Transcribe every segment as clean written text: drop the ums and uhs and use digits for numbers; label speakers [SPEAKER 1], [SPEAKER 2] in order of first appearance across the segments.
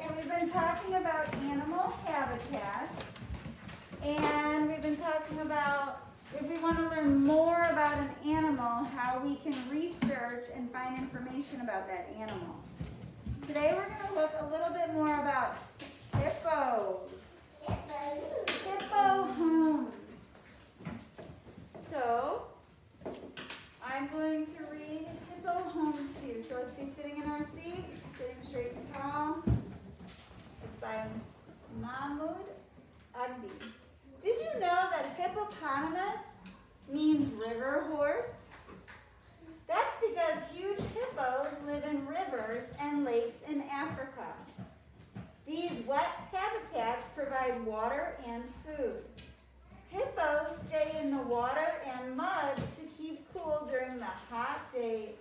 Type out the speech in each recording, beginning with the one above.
[SPEAKER 1] so we've been talking about animal habitats, and we've been talking about if we want to learn more about an animal, how we can research and find information about that animal. Today we're going to look a little bit more about hippos. Hippo homes. So, I'm going to read hippo homes to you. So let's be sitting in our seats, sitting straight and tall. It's by Mahmoud Agbi. Did you know that hippopotamus means river horse? That's because huge hippos live in rivers and lakes in Africa. These wet habitats provide water and food. Hippos stay in the water and mud to keep cool during the hot days.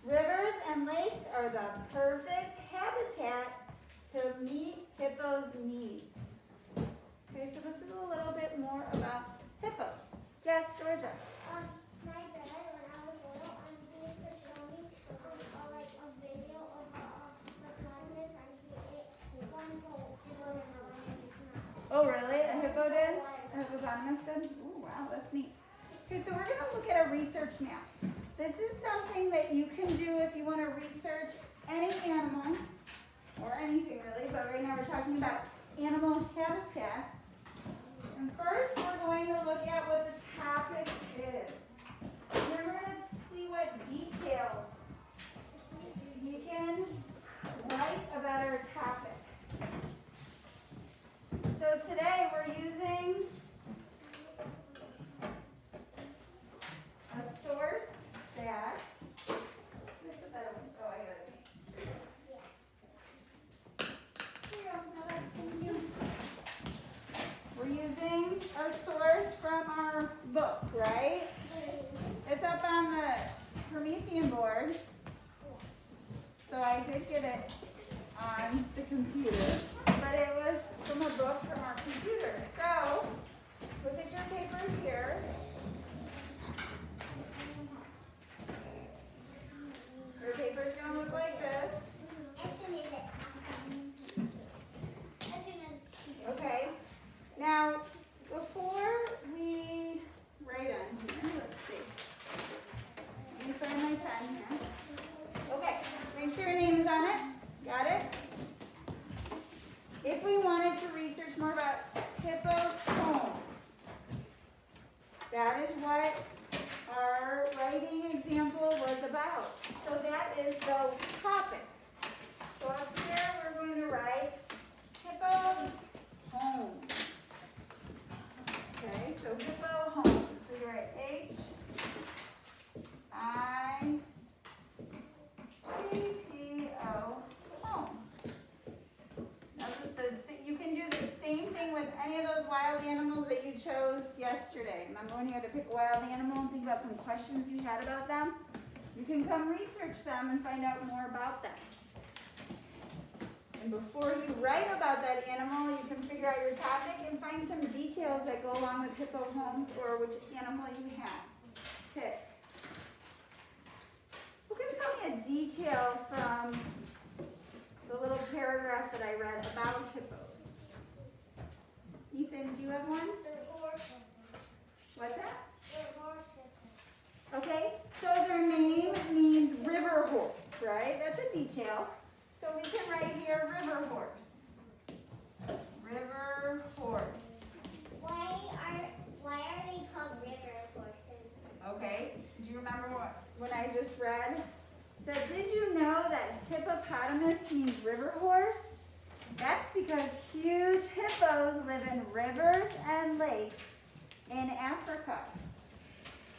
[SPEAKER 1] Rivers and lakes are the perfect habitat to meet hippos' needs. Okay, so this is a little bit more about hippos. Yes, Georgia?
[SPEAKER 2] My dad, when I was little, he used to show me like a video of a hippopotamus, and he ate one whole hippo in the land.
[SPEAKER 1] Oh, really? A hippo did? A hippopotamus did? Oh, wow, that's neat. Okay, so we're going to look at a research map. This is something that you can do if you want to research any animal, or anything really, but right now we're talking about animal habitats. And first, we're going to look at what the topic is. And then we're going to see what details we can write about our topic. So today we're using a source that, where's the better one? Oh, I got it. Here you go. No, that's thank you. We're using a source from our book, right? It's up on the Promethean board. So I did get it on the computer, but it was from a book from our computer. So look at your paper here. Your paper's going to look like this. Okay. Now, before we write on here, let's see. Let me find my pen here. Okay, make sure your name is on it. Got it? If we wanted to research more about hippos' homes, that is what our writing example was about. So that is the topic. So up here we're going to write hippos' homes. Okay, so hippo homes. So we write H-I-P-P-O homes. Now you can do the same thing with any of those wild animals that you chose yesterday. Remember when you had to pick a wild animal and think about some questions you had about them? You can come research them and find out more about them. And before you write about that animal, you can figure out your topic and find some details that go along with hippo homes or which animal you have picked. Who can tell me a detail from the little paragraph that I read about hippos? Ethan, do you have one? What's that? Okay, so their name means river horse, right? That's a detail. So we can write here river horse. River horse.
[SPEAKER 2] Why are they called river horses?
[SPEAKER 1] Okay, do you remember what I just read? So did you know that hippopotamus means river horse? That's because huge hippos live in rivers and lakes in Africa.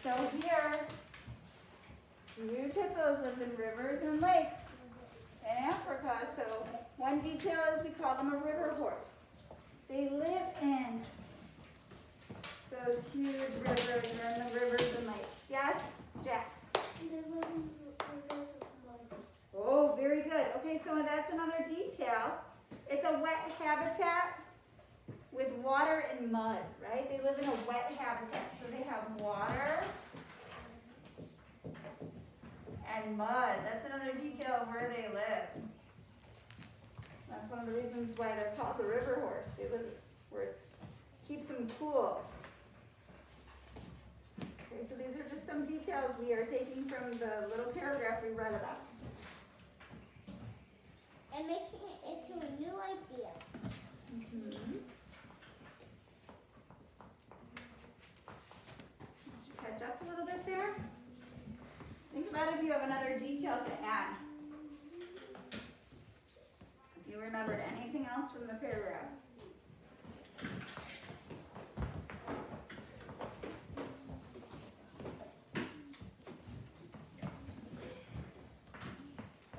[SPEAKER 1] So here, huge hippos live in rivers and lakes in Africa. So one detail is we call them a river horse. They live in those huge rivers or in the rivers and lakes. Yes, Jax? Oh, very good. Okay, so that's another detail. It's a wet habitat with water and mud, right? They live in a wet habitat. So they have water and mud. That's another detail of where they live. one of the reasons why they're called the river horse. They live where it keeps them cool. Okay, so these are just some details we are taking from the little paragraph we read about.
[SPEAKER 2] And making it into a new idea.
[SPEAKER 1] Mm-hmm. Did you catch up a little bit there? Think about if you have another detail to add. If you remembered anything else from the paragraph.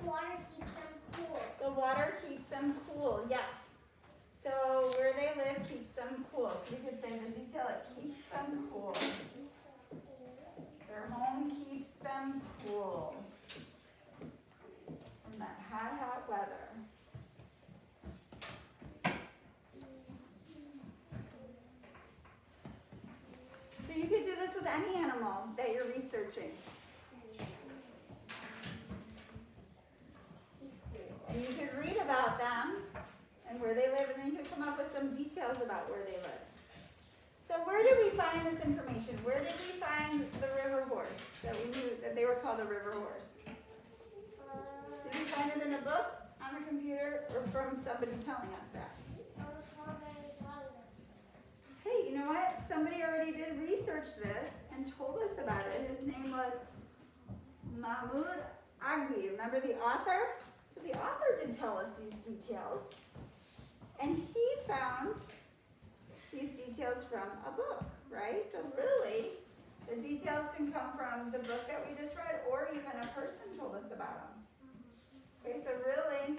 [SPEAKER 2] Water keeps them cool.
[SPEAKER 1] The water keeps them cool, yes. So where they live keeps them cool. So you could say the detail, it keeps them cool. Their home keeps them cool from that hot, hot weather. So you could do this with any animal that you're researching. And you could read about them and where they live, and then you could come up with some details about where they live. So where did we find this information? Where did we find the river horse that we knew that they were called the river horse? Did we find it in a book, on the computer, or from somebody telling us that? Hey, you know what? Somebody already did research this and told us about it. His name was Mahmoud Agbi. Remember the author? So the author did tell us these details. And he found these details from a book, right? So really, the details can come from the book that we just read, or even a person told us about them. Okay, so really,